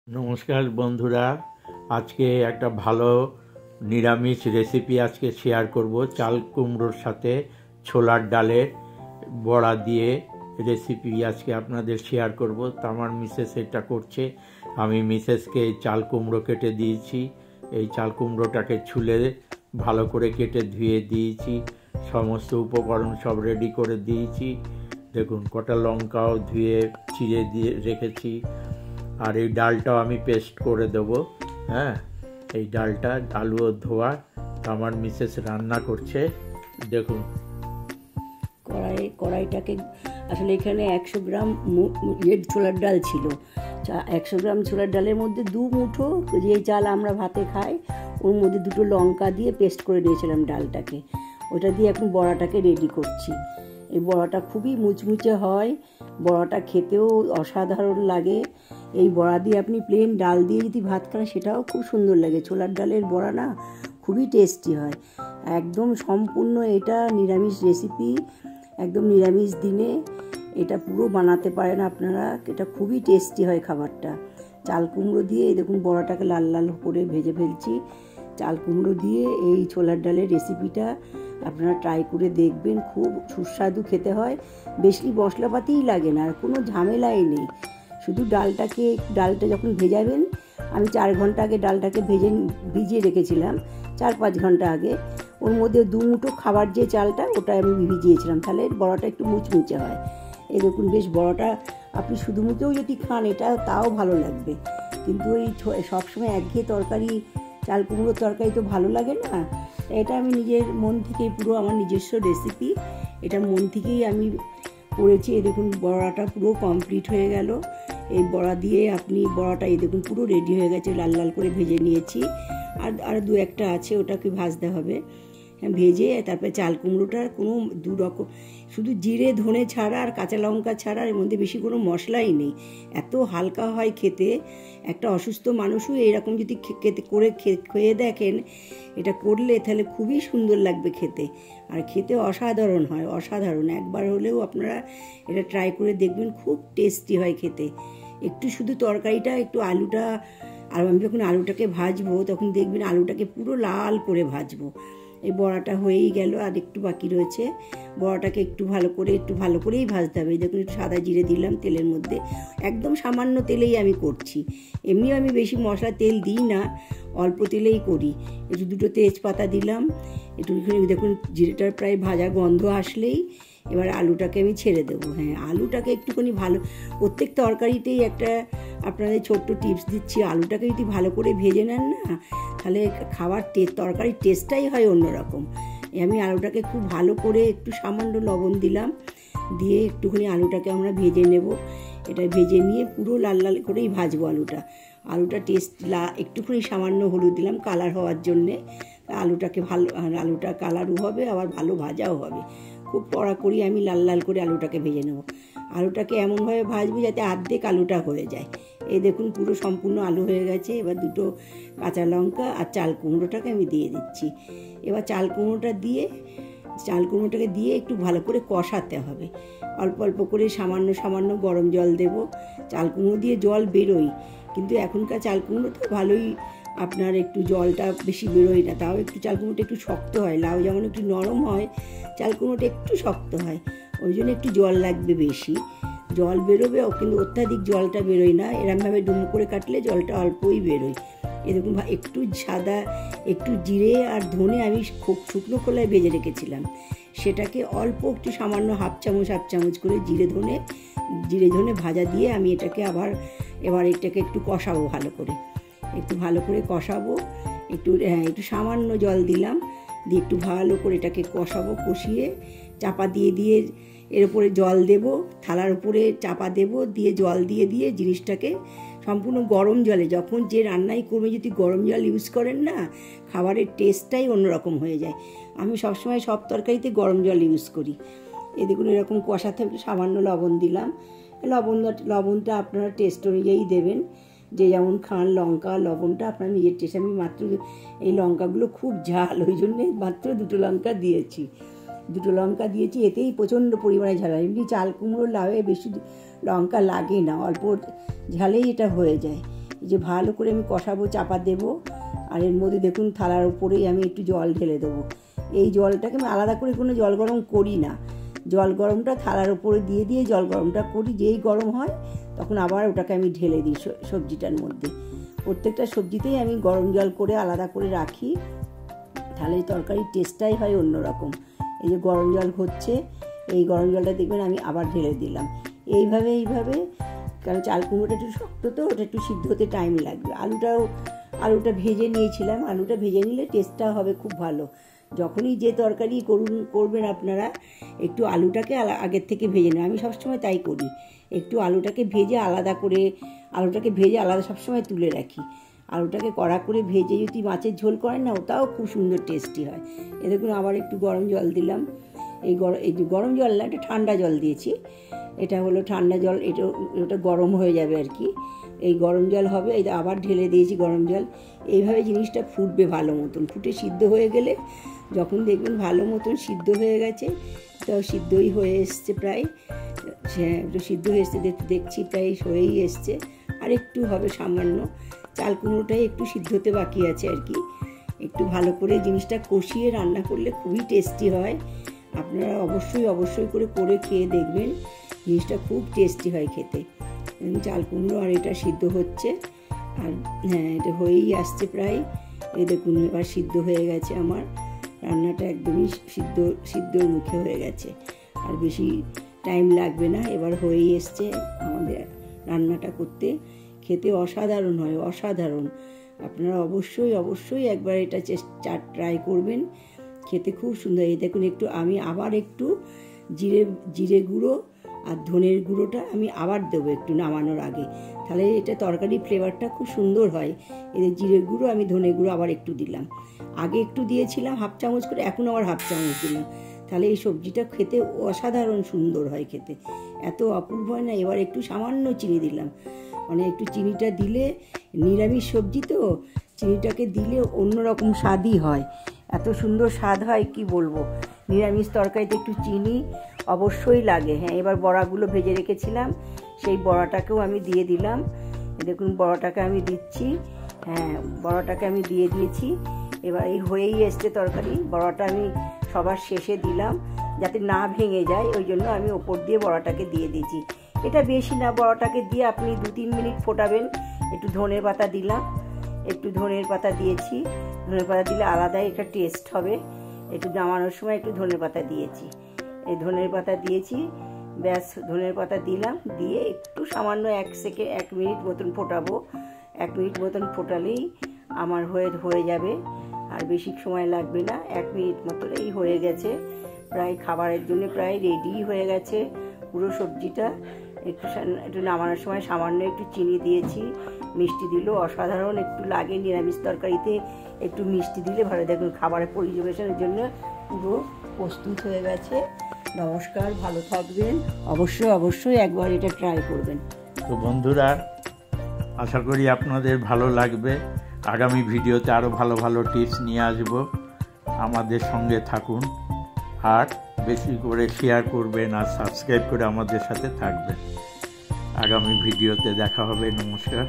নমস্কার বন্ধুরা, আজকে একটা ভালো নিরামিষ রেসিপি আজকে শেয়ার করব। চাল কুমড়োর সাথে ছোলার ডালের বড়া দিয়ে রেসিপি আজকে আপনাদের শেয়ার করব। তো আমার মিসেস এটা করছে, আমি মিসেসকে চাল কুমড়ো কেটে দিয়েছি। এই চাল কুমড়োটাকে ছুলে ভালো করে কেটে ধুয়ে দিয়েছি, সমস্ত উপকরণ সব রেডি করে দিয়েছি। দেখুন, কটা লঙ্কাও ধুয়ে চিড়ে দিয়ে রেখেছি। আর এই ডালটাও আমি পেস্ট করে দেবো। হ্যাঁ, এই ডালটা আলুও ধোয়া। আমার মিসেস রান্না করছে, দেখুন। কড়াইটাকে আসলে এখানে 100 গ্রাম ছোলার ডাল ছিল। 100 গ্রাম ছোলার ডালের মধ্যে 2 মুঠো যে চাল আমরা ভাতে খাই, ওর মধ্যে 2টো লঙ্কা দিয়ে পেস্ট করে নিয়েছিলাম ডালটাকে। ওটা দিয়ে এখন বড়াটাকে রেডি করছি। এই বড়াটা খুবই মুচমুচে হয়, বড়াটা খেতেও অসাধারণ লাগে। এই বড়া দিয়ে আপনি প্লেন ডাল দিয়ে যদি ভাত খান সেটাও খুব সুন্দর লাগে। ছোলার ডালের বড়া না খুবই টেস্টি হয়। একদম সম্পূর্ণ এটা নিরামিষ রেসিপি, একদম নিরামিষ দিনে এটা পুরো বানাতে পারেন আপনারা। এটা খুবই টেস্টি হয় খাবারটা। চাল কুমড়ো দিয়ে এই দেখুন বড়াটাকে লাল লাল করে ভেজে ফেলছি। চাল কুমড়ো দিয়ে এই ছোলার ডালের রেসিপিটা আপনারা ট্রাই করে দেখবেন, খুব সুস্বাদু খেতে হয়। বেশি মশলাপাতিই লাগে না, আর কোনো ঝামেলাই নেই। শুধু ডালটা যখন ভেজাবেন, আমি 4 ঘন্টা আগে ডালটাকে ভিজিয়ে রেখেছিলাম, 4-5 ঘন্টা আগে। ওর মধ্যে 2 মুঠো খাবার যে চালটা, ওটা আমি ভিজিয়েছিলাম, তাহলে বড়াটা একটু মুচমুচে হয়। এই দেখুন, বেশ বড়াটা আপনি শুধু মুখেও যদি খান এটা তাও ভালো লাগবে। কিন্তু এই সবসময় একঘেয়ে তরকারি, চাল কুমড়োর তরকারি তো ভালো লাগে না। এটা আমি নিজের মন থেকেই, পুরো আমার নিজস্ব রেসিপি, এটা মন থেকেই আমি করেছি। এই দেখুন বড়াটা পুরো কমপ্লিট হয়ে গেল। এই বড়া দিয়ে আপনি বড়াটা এই দেখুন পুরো রেডি হয়ে গেছে, লাল লাল করে ভেজে নিয়েছি। আর 2-1টা আছে, ওটাকে ভাজতে হবে। ভেজে তারপরে চাল কুমড়োটার কোনো 2 রকম, শুধু জিরে ধনে ছাড়া আর কাঁচা লঙ্কা ছাড়া, এর মধ্যে বেশি কোনো মশলাই নেই। এত হালকা হয় খেতে। একটা অসুস্থ মানুষও এরকম যদি খেয়ে দেখেন, এটা করলে তাহলে খুবই সুন্দর লাগবে খেতে। আর খেতে অসাধারণ হয়, অসাধারণ। একবার হলেও আপনারা এটা ট্রাই করে দেখবেন, খুব টেস্টি হয় খেতে। একটু শুধু তরকারিটা, একটু আলুটা, আর আমি যখন আলুটাকে ভাজবো তখন দেখবেন আলুটাকে পুরো লাল করে ভাজবো। এই বড়াটা হয়েই গেল, আর একটু বাকি রয়েছে। বড়াটাকে একটু ভালো করেই ভাজতে হবে। দেখুন, একটু সাদা জিরে দিলাম তেলের মধ্যে, একদম সামান্য তেলেই আমি করছি। এমনিও আমি বেশি মশলা তেল দিই না, অল্প তেলেই করি। একটু 2টো তেজপাতা দিলাম, একটু দেখুন জিরেটার প্রায় ভাজা গন্ধ আসলেই এবার আলুটাকে আমি ছেড়ে দেবো। হ্যাঁ, আলুটাকে একটুখানি ভালো, প্রত্যেক তরকারিতেই একটা আপনাদের ছোট্ট টিপস দিচ্ছি, আলুটাকে যদি ভালো করে ভেজে নেন না, তাহলে তরকারির টেস্টটাই হয় অন্যরকম। আমি আলুটাকে খুব ভালো করে একটু সামান্য লবণ দিলাম, দিয়ে একটুখানি আলুটাকে আমরা ভেজে নেব। এটা ভেজে নিয়ে পুরো লাল লাল করেই ভাজবো আলুটা। একটুখানি সামান্য হলুদ দিলাম কালার হওয়ার জন্যে। আলুটা কালারও হবে, আবার ভালো ভাজাও হবে। খুব কড়াকড়ি আমি লাল লাল করে আলুটাকে ভেজে নেব। আলুটাকে এমনভাবে ভাজবো যাতে অর্ধেক আলুটা হয়ে যায়। এই দেখুন পুরো সম্পূর্ণ আলু হয়ে গেছে। এবার 2টো কাঁচা লঙ্কা আর চাল কুমড়োটাকে আমি দিয়ে দিচ্ছি। এবার চাল কুমড়োটাকে দিয়ে একটু ভালো করে কষাতে হবে। অল্প অল্প করে সামান্য গরম জল দেব। চাল কুমড়ো দিয়ে জল বেরোয়, কিন্তু এখনকার চাল কুমড়ো তো ভালোই, আপনার একটু জলটা বেশি বেরোয় না। তাও একটু চাল কুমড়োটা একটু শক্ত হয়, লাউ যেমন একটু নরম হয়, চাল কুমড়োটা একটু শক্ত হয়, ওই জন্য একটু জল লাগবে বেশি। জল বেরোবে, কিন্তু অত্যাধিক জলটা বেরোয় না। এরমভাবে ডুমো করে কাটলে জলটা অল্পই বেরোয়। এরকম একটু জিরে আর ধনে আমি খুব শুকনো খোলায় ভেজে রেখেছিলাম, সেটাকে অল্প একটু সামান্য হাফ চামচ করে জিরে ধনে ভাজা দিয়ে আমি এটাকে এবার এটাকে একটু কষাবো, ভালো করে কষাবো। একটু সামান্য জল দিলাম, দিয়ে একটু ভালো করে এটাকে কষিয়ে চাপা দিয়ে এর উপরে জল দেব, থালার উপরে চাপা দেব, দিয়ে জল দিয়ে জিনিসটাকে সম্পূর্ণ গরম জলে, যখন যে রান্নাই করবে যদি গরম জল ইউজ করেন না, খাবারের টেস্টটাই অন্যরকম হয়ে যায়। আমি সবসময় সব তরকারিতে গরম জল ইউজ করি। দেখুন এরকম কষাতে সামান্য লবণ দিলাম। লবণটা আপনারা টেস্ট অনুযায়ী দেবেন, যে যেমন খান। লবণটা আপনার নিজের টেস্ট। আমি মাত্র এই লঙ্কাগুলো খুব ঝাল, ওই জন্যে মাত্র 2টো লঙ্কা দিয়েছি। এতেই প্রচণ্ড পরিমাণে ঝাল। এমনি চাল কুমড়ো লাউয়ে বেশি লঙ্কা লাগে না, অল্প ঝালেই এটা হয়ে যায়। এই যে ভালো করে আমি কষাবো, চাপা দেবো। আর এর মধ্যে দেখুন থালার উপরেই আমি একটু জল ঢেলে দেবো। এই জলটাকে আমি আলাদা করে কোনো জল গরম করি না, জল গরমটা থালার উপরে দিয়ে দিয়ে জল গরমটা করি, যেই গরম হয় তখন আবার ওটাকে আমি ঢেলে দিই সবজিটার মধ্যে। প্রত্যেকটা সবজিতেই আমি গরম জল করে আলাদা করে রাখি, তাহলে এই তরকারির টেস্টটাই হয় অন্যরকম। এই যে গরম জল হচ্ছে, এই গরম জলটা দেখবেন আমি আবার ঢেলে দিলাম। এইভাবে কারণ চাল কুমড়োটা একটু শক্ত, তো ওটা একটু সিদ্ধ হতে টাইম লাগবে। আলুটা ভেজে নিয়েছিলাম, আলুটা ভেজে নিলে টেস্টটা হবে খুব ভালো। যখনই যে তরকারি করবেন আপনারা একটু আলুটাকে আগের থেকে ভেজে নেন। আমি সবসময় তাই করি, একটু আলুটাকে ভেজে আলাদা সবসময় তুলে রাখি। আলুটাকে কড়া করে ভেজে যদি মাছের ঝোল করেন না, ওটাও খুব সুন্দর টেস্টি হয়। এ দেখুন আবার একটু গরম জল দিলাম। এই যে গরম জল না, এটা ঠান্ডা জল দিয়েছি, এটা হলো ঠান্ডা জল, এটা গরম হয়ে যাবে আর কি। এই গরম জল হবে, এই আবার ঢেলে দিয়েছি গরম জল। এইভাবে জিনিসটা ফুটবে ভালো মতন, ফুটে সিদ্ধ হয়ে গেলে যখন দেখবেন ভালো মতন সিদ্ধ হয়ে গেছে, তো সিদ্ধই হয়ে এসছে প্রায়, একটু সিদ্ধ হয়ে এসছে, দেখছি প্রায় হয়েই এসছে। আর একটু হবে সামান্য, চাল কুমড়োটাই একটু সিদ্ধ হতে বাকি আছে আর কি। একটু ভালো করে জিনিসটা কষিয়ে রান্না করলে খুবই টেস্টি হয়। আপনারা অবশ্যই করে খেয়ে দেখবেন, জিনিসটা খুব টেস্টি হয় খেতে। চাল কুমড়ো আর এটা সিদ্ধ হচ্ছে, আর হ্যাঁ এটা হয়েই আসছে প্রায়। এই দেখুন এবার সিদ্ধ হয়ে গেছে, আমার রান্নাটা একদমই সিদ্ধর মুখে হয়ে গেছে, আর বেশি টাইম লাগবে না। এবার হয়েই এসছে আমাদের রান্নাটা করতে, খেতে অসাধারণ হয়, অসাধারণ। আপনারা অবশ্যই একবার এটা ট্রাই করবেন, খেতে খুব সুন্দর। এই দেখুন আমি আবার একটু জিরে গুঁড়ো আর ধনের গুঁড়োটা আমি আবার দেবো একটু নামানোর আগে, তাহলে এটা তরকারি ফ্লেভারটা খুব সুন্দর হয়। এদের জিরে গুঁড়ো আমি ধনে গুঁড়ো আবার একটু দিলাম, আগে একটু দিয়েছিলাম হাফ চামচ করে, এখন আবার হাফ চামচ দিলাম। তাহলে এই সবজিটা খেতে অসাধারণ সুন্দর হয়, খেতে এত অপূর্ব হয় না। এবার একটু সামান্য চিনি দিলাম, মানে একটু চিনিটা দিলে, নিরামিষ সবজি তো চিনিটাকে দিলে অন্যরকম স্বাদই হয়, এত সুন্দর স্বাদ হয় কি বলবো। নিরামিষ তরকারিতে একটু চিনি অবশ্যই লাগে। হ্যাঁ, এবার বড়াগুলো ভেজে রেখেছিলাম, সেই বড়াটাকেও আমি দিয়ে দিলাম। দেখুন বড়াটাকে আমি দিচ্ছি, হ্যাঁ বড়াটাকে আমি দিয়ে দিয়েছি। এবার এই হয়েই এসছে তরকারি, বড়াটা আমি সবার শেষে দিলাম যাতে না ভেঙে যায়, ওই জন্য আমি ওপর দিয়ে বড়াটাকে দিয়ে দিয়েছি। এটা বেশি না, বড়াটাকে দিয়ে আপনি 2-3 মিনিট ফোটাবেন। একটু ধনের পাতা দিলাম, একটু ধনের পাতা দিয়েছি, ধনের পাতা দিলে আলাদাই একটা টেস্ট হবে। একটু নামানোর সময় একটু ধনের পাতা দিয়েছি, এই ধনের পাতা দিয়েছি, ব্যাস ধনের পাতা দিলাম, দিয়ে একটু সামান্য 1 মিনিট মতন ফোটাবো। 1 মিনিট মতন ফোটালেই আমার হয়ে যাবে, আর বেশি সময় লাগবে না, 1 মিনিট মতন। এই হয়ে গেছে প্রায়, খাবারের জন্য প্রায় রেডি হয়ে গেছে পুরো সবজিটা। একটু নামানোর সময় সামান্য একটু চিনি দিয়েছি, মিষ্টি দিলেও অসাধারণ একটু লাগে নিরামিষ তরকারিতে, একটু মিষ্টি দিলে ভালো। দেখুন খাবারের পরিবেশনের জন্য পুরো প্রস্তুত হয়ে গেছে। নমস্কার, ভালো থাকবেন, অবশ্যই একবার এটা ট্রাই করবেন। তো বন্ধুরা, আশা করি আপনাদের ভালো লাগবে। আগামী ভিডিওতে আরও ভালো টিপস নিয়ে আসব, আমাদের সঙ্গে থাকুন, আর বেশি করে শেয়ার করবেন আর সাবস্ক্রাইব করে আমাদের সাথে থাকবেন। আগামী ভিডিওতে দেখা হবে। নমস্কার।